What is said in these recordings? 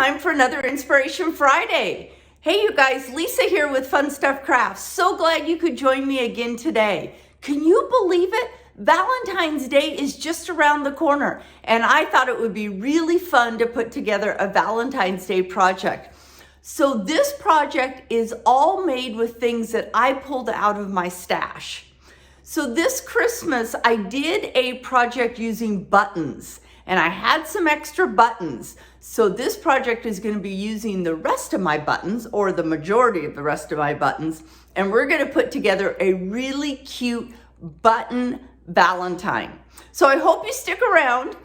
time for another Inspiration Friday. Hey you guys, Lisa here with Fun Stuff Crafts. So glad you could join me again today. Can you believe it? Valentine's Day is just around the corner, and I thought it would be really fun to put together a Valentine's Day project. So this project is all made with things that I pulled out of my stash. So this Christmas, I did a project using buttons, and I had some extra buttons. So this project is going to be using the rest of my buttons, or the majority of the rest of my buttons, and we're going to put together a really cute button Valentine. So I hope you stick around.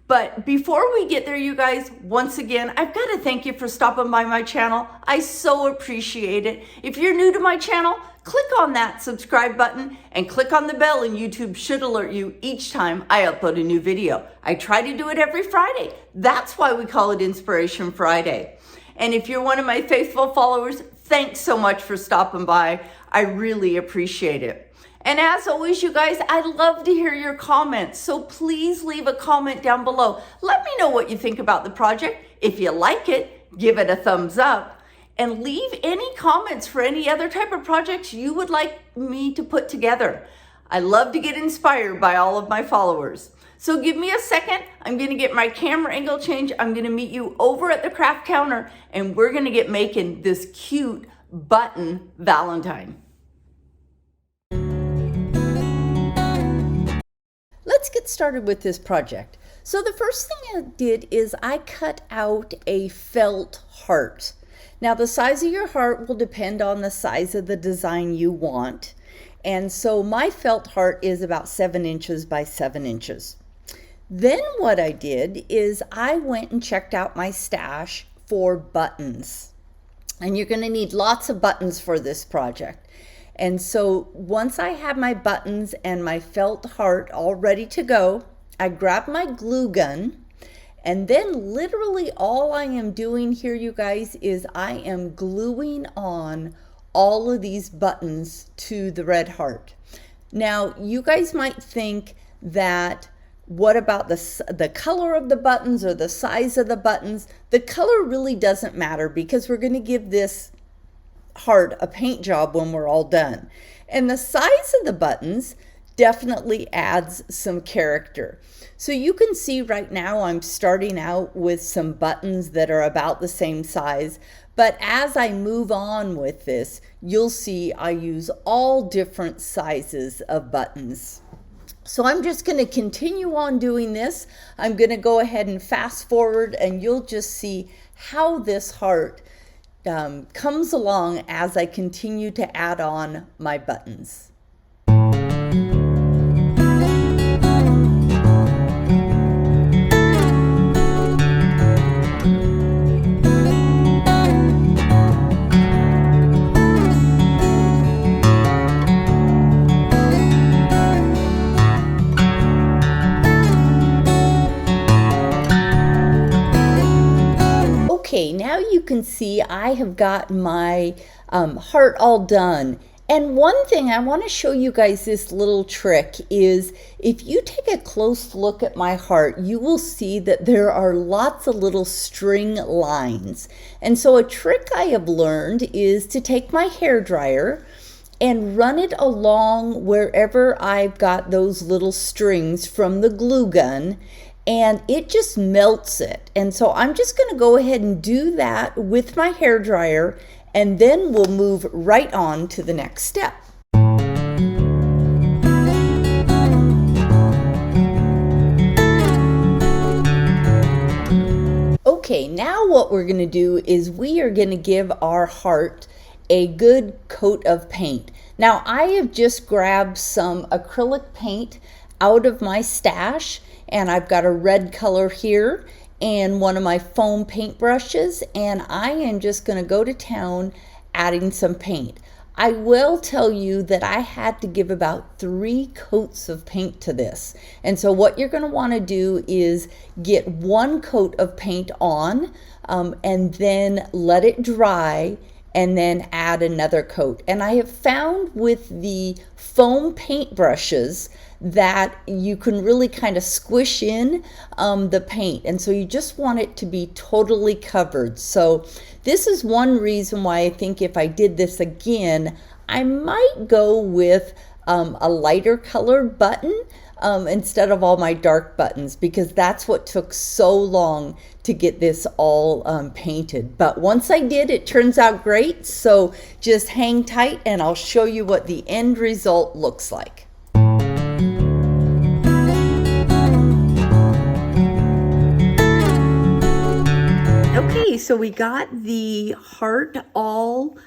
But before we get there, you guys, once again, I've got to thank you for stopping by my channel. I so appreciate it. If you're new to my channel, click on that subscribe button and click on the bell, and YouTube should alert you each time I upload a new video. I try to do it every Friday. That's why we call it Inspiration Friday. And if you're one of my faithful followers, thanks so much for stopping by. I really appreciate it. And as always, you guys, I'd love to hear your comments. So please leave a comment down below. Let me know what you think about the project. If you like it, give it a thumbs up. And leave any comments for any other type of projects you would like me to put together. I love to get inspired by all of my followers. So give me a second. I'm going to get my camera angle changed. I'm going to meet you over at the craft counter, and we're going to get making this cute button Valentine. Let's get started with this project. So the first thing I did is I cut out a felt heart. Now the size of your heart will depend on the size of the design you want. And so my felt heart is about 7 inches by 7 inches. Then what I did is I went and checked out my stash for buttons. And you're going to need lots of buttons for this project. And so once I had my buttons and my felt heart all ready to go, I grabbed my glue gun, and then literally all I am doing here, you guys, is I am gluing on all of these buttons to the red heart. Now, you guys might think that, what about the color of the buttons or the size of the buttons? The color really doesn't matter, because we're going to give this heart a paint job when we're all done. And the size of the buttons definitely adds some character. So you can see right now I'm starting out with some buttons that are about the same size, but as I move on with this, you'll see I use all different sizes of buttons. So I'm just going to continue on doing this. I'm going to go ahead and fast forward, and you'll just see how this heart comes along as I continue to add on my buttons. Okay, now you can see I have got my heart all done. And one thing I want to show you guys, this little trick, is if you take a close look at my heart, you will see that there are lots of little string lines. And so a trick I have learned is to take my hairdryer and run it along wherever I've got those little strings from the glue gun, and it just melts it. And so I'm just going to go ahead and do that with my hairdryer, and then we'll move right on to the next step. Okay, now what we're going to do is we are going to give our heart a good coat of paint. Now I have just grabbed some acrylic paint out of my stash, and I've got a red color here and one of my foam paint brushes, and I am just going to go to town adding some paint. I will tell you that I had to give about 3 coats of paint to this. And so what you're going to want to do is get 1 coat of paint on and then let it dry, and then add another coat. And I have found with the foam paint brushes that you can really kind of squish in the paint, and so you just want it to be totally covered. So this is one reason why I think if I did this again, I might go with a lighter colored button instead of all my dark buttons, because that's what took so long to get this all painted. But once I did, it turns out great. So just hang tight and I'll show you what the end result looks like. Okay, so we got the heart all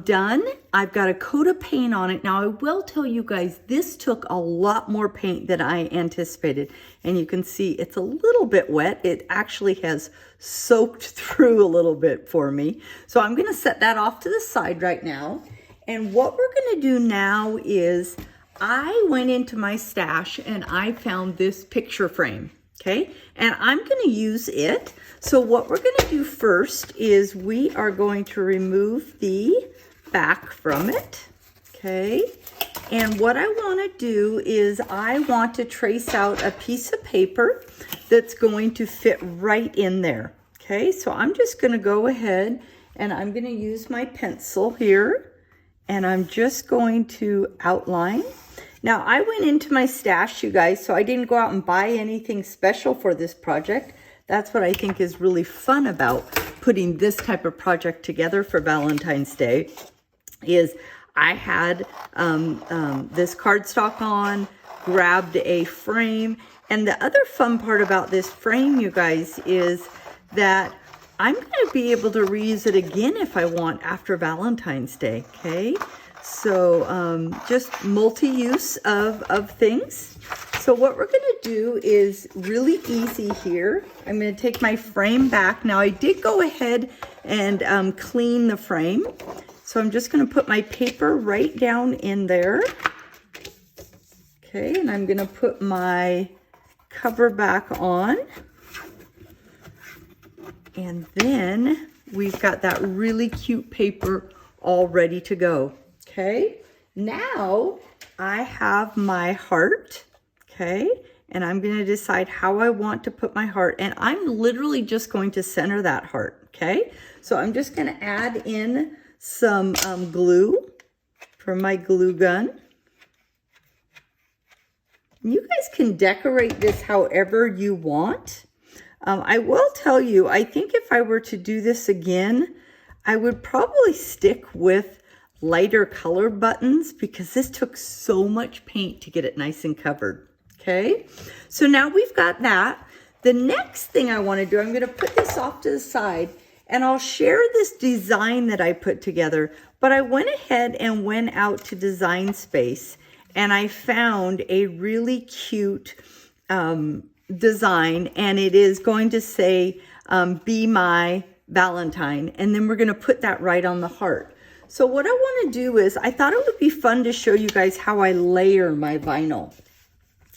done. I've got a coat of paint on it. Now I will tell you guys, this took a lot more paint than I anticipated. And you can see it's a little bit wet. It actually has soaked through a little bit for me. So I'm gonna set that off to the side right now. And what we're gonna do now is I went into my stash and I found this picture frame. Okay, and I'm going to use it. So what we're going to do first is we are going to remove the back from it. Okay, and what I want to do is I want to trace out a piece of paper that's going to fit right in there. Okay, so I'm just going to go ahead and I'm going to use my pencil here and I'm just going to outline. Now, I went into my stash, you guys, so I didn't go out and buy anything special for this project. That's what I think is really fun about putting this type of project together for Valentine's Day, is I had this cardstock on, grabbed a frame, and the other fun part about this frame, you guys, is that I'm going to be able to reuse it again if I want after Valentine's Day, okay? So just multi-use of things. So what we're going to do is really easy here. I'm going to take my frame back. Now I did go ahead and clean the frame. So I'm just going to put my paper right down in there. Okay, and I'm going to put my cover back on. And then we've got that really cute paper all ready to go. Okay, now I have my heart, okay, and I'm going to decide how I want to put my heart, and I'm literally just going to center that heart, okay? So I'm just going to add in some glue from my glue gun. You guys can decorate this however you want. I will tell you, I think if I were to do this again, I would probably stick with lighter color buttons because this took so much paint to get it nice and covered. Okay, so now we've got that. The next thing I want to do, I'm going to put this off to the side and I'll share this design that I put together. But I went ahead and went out to Design Space and I found a really cute design, and it is going to say be my Valentine, and then we're going to put that right on the heart. So what I want to do is, I thought it would be fun to show you guys how I layer my vinyl.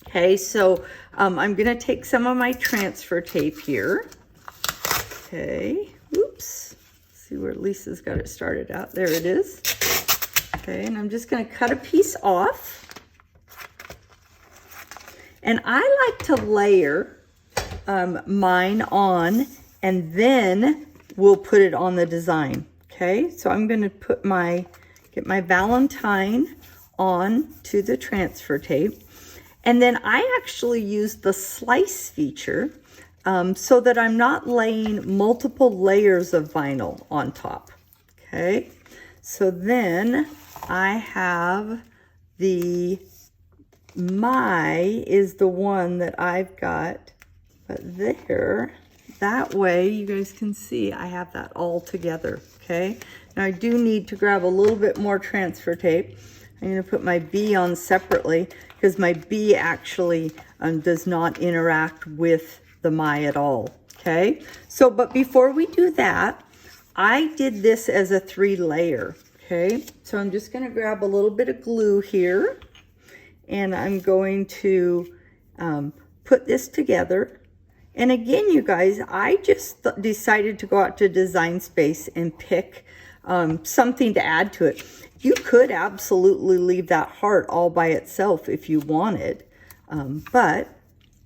Okay, so I'm going to take some of my transfer tape here. Okay, oops. Let's see where Lisa's got it started out. There it is. Okay, and I'm just going to cut a piece off. And I like to layer mine on, and then we'll put it on the design. Okay, so I'm going to put get my Valentine on to the transfer tape. And then I actually use the slice feature so that I'm not laying multiple layers of vinyl on top. Okay, so then I have my is the one that I've got, but there, that way you guys can see I have that all together. Okay, now I do need to grab a little bit more transfer tape. I'm going to put my B on separately because my B actually does not interact with the my at all. Okay, so but before we do that, I did this as a 3-layer. Okay, so I'm just going to grab a little bit of glue here and I'm going to put this together. And again, you guys, I just decided to go out to Design Space and pick something to add to it. You could absolutely leave that heart all by itself if you wanted, but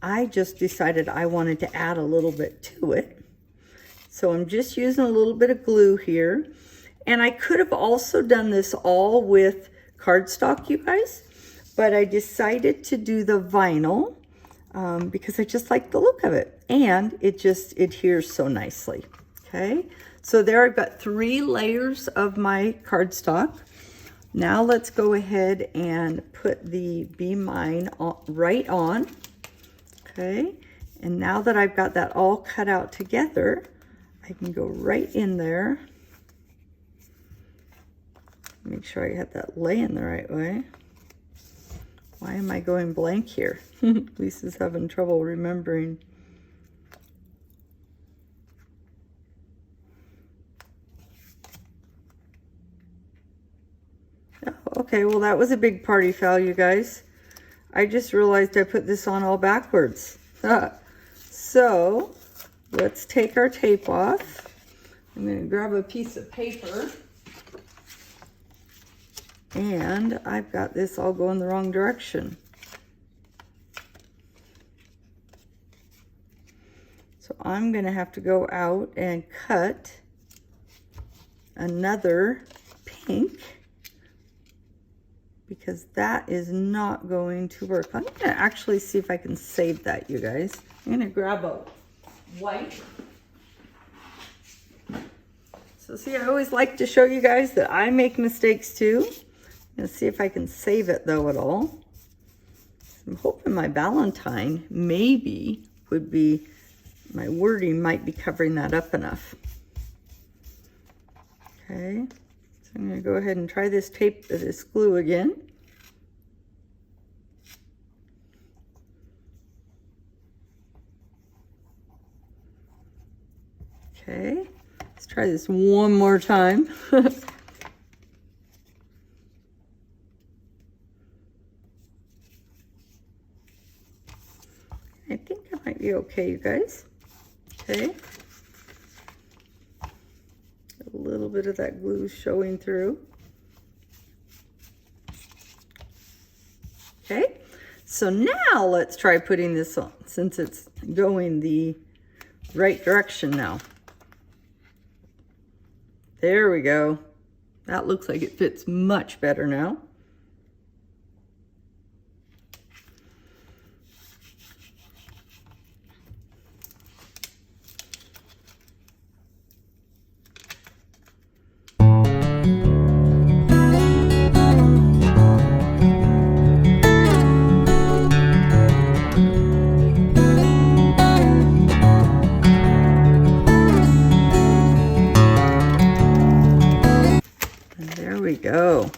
I just decided I wanted to add a little bit to it. So I'm just using a little bit of glue here. And I could have also done this all with cardstock, you guys, but I decided to do the vinyl because I just like the look of it. And it just adheres so nicely, okay? So there I've got 3 layers of my cardstock. Now let's go ahead and put the Be Mine right on, okay? And now that I've got that all cut out together, I can go right in there. Make sure I had that laying the right way. Why am I going blank here? Lisa's having trouble remembering. Oh, okay, well that was a big party foul, you guys. I just realized I put this on all backwards. So let's take our tape off. I'm going to grab a piece of paper. And I've got this all going the wrong direction. So I'm going to have to go out and cut another pink because that is not going to work. I'm going to actually see if I can save that, you guys. I'm going to grab a white. So see, I always like to show you guys that I make mistakes too. Let's see if I can save it though at all. I'm hoping my Valentine maybe would be, my wording might be covering that up enough. Okay, so I'm going to go ahead and try this tape, this glue again. Okay, let's try this one more time. I think I might be okay, you guys. Okay. A little bit of that glue showing through. Okay. So now let's try putting this on, since it's going the right direction now. There we go. That looks like it fits much better now. Go.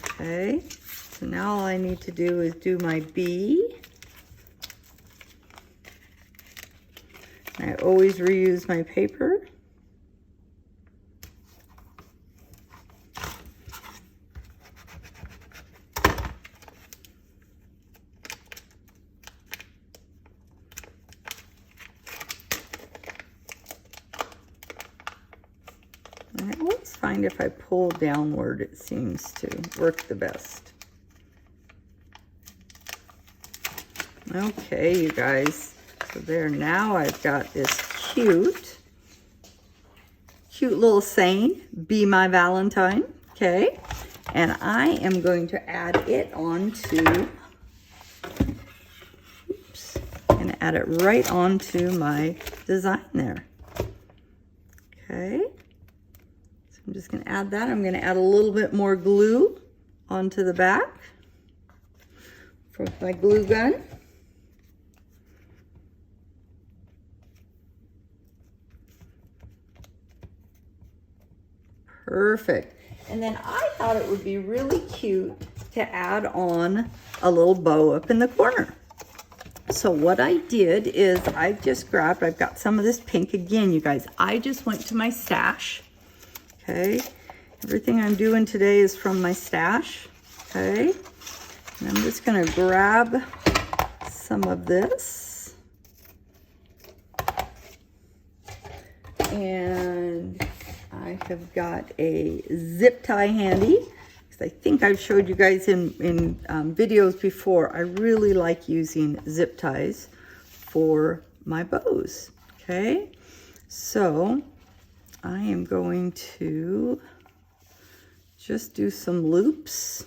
Okay, so now all I need to do is do my B. I always reuse my paper. And I always find if I pull downward, it seems to work the best. Okay, you guys. So there, now I've got this cute little saying, Be My Valentine. Okay. And I am going to add it onto, oops, and add it right onto my design there. Okay. I'm just going to add that. I'm going to add a little bit more glue onto the back with my glue gun. Perfect. And then I thought it would be really cute to add on a little bow up in the corner. So what I did is I just grabbed, I've got some of this pink again, you guys. I just went to my stash. Okay, everything I'm doing today is from my stash. Okay, and I'm just going to grab some of this and I have got a zip tie handy. I think I've showed you guys in videos before. I really like using zip ties for my bows. Okay, so I am going to just do some loops.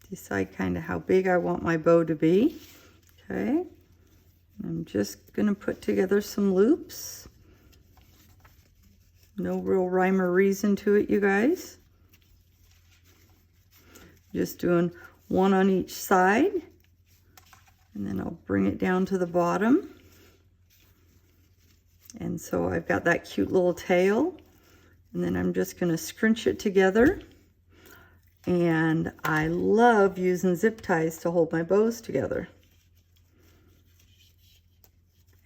Decide kind of how big I want my bow to be. Okay, I'm just going to put together some loops. No real rhyme or reason to it, you guys. Just doing one on each side. And then I'll bring it down to the bottom. And so I've got that cute little tail. And then I'm just going to scrunch it together. And I love using zip ties to hold my bows together.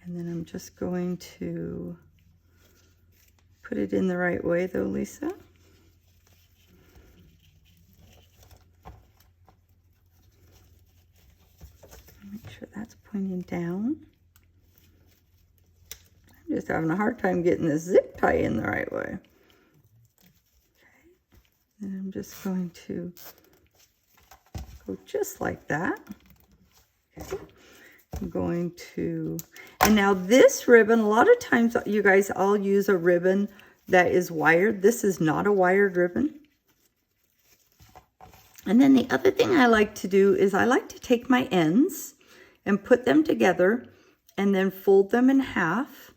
And then I'm just going to put it in the right way though, Lisa. Make sure that's pointing down. I'm just having a hard time getting this zip tie in the right way. Okay, and I'm just going to go just like that. Okay. I'm going to, and now this ribbon, a lot of times you guys, I'll use a ribbon that is wired. This is not a wired ribbon. And then the other thing I like to do is I like to take my ends and put them together and then fold them in half.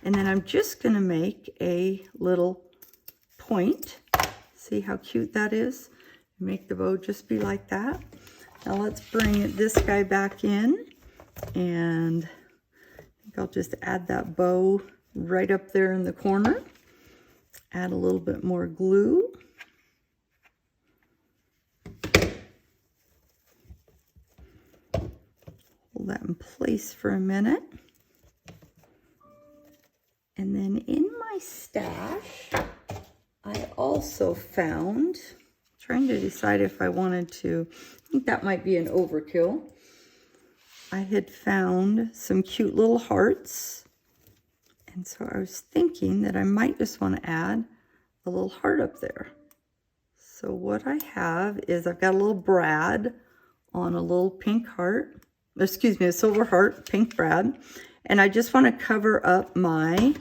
And then I'm just going to make a little point. See how cute that is? Make the bow just be like that. Now let's bring this guy back in. And I think I'll just add that bow right up there in the corner. Add a little bit more glue. Hold that in place for a minute. And then in my stash, I also found, trying to decide if I wanted to, I think that might be an overkill. I had found some cute little hearts. And so I was thinking that I might just want to add a little heart up there. So what I have is I've got a little brad on a little pink heart, excuse me, a silver heart, pink brad. And I just want to cover up my,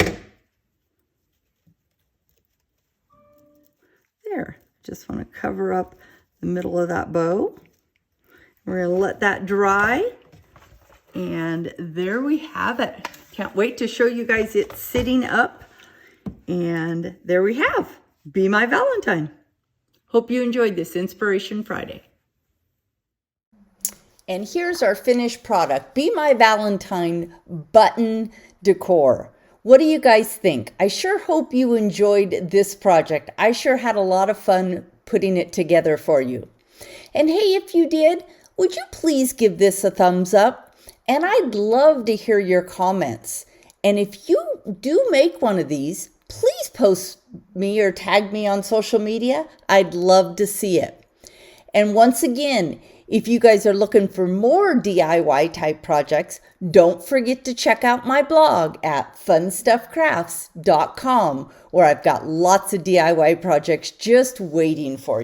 there, just want to cover up the middle of that bow. We're going to let that dry. And there we have it. Can't wait to show you guys it sitting up. And there we have, Be My Valentine. Hope you enjoyed this Inspiration Friday. And here's our finished product, Be My Valentine button decor. What do you guys think? I sure hope you enjoyed this project. I sure had a lot of fun putting it together for you. And hey, if you did, would you please give this a thumbs up? And I'd love to hear your comments. And if you do make one of these, please post me or tag me on social media. I'd love to see it. And once again, if you guys are looking for more DIY type projects, don't forget to check out my blog at funstuffcrafts.com, where I've got lots of DIY projects just waiting for you.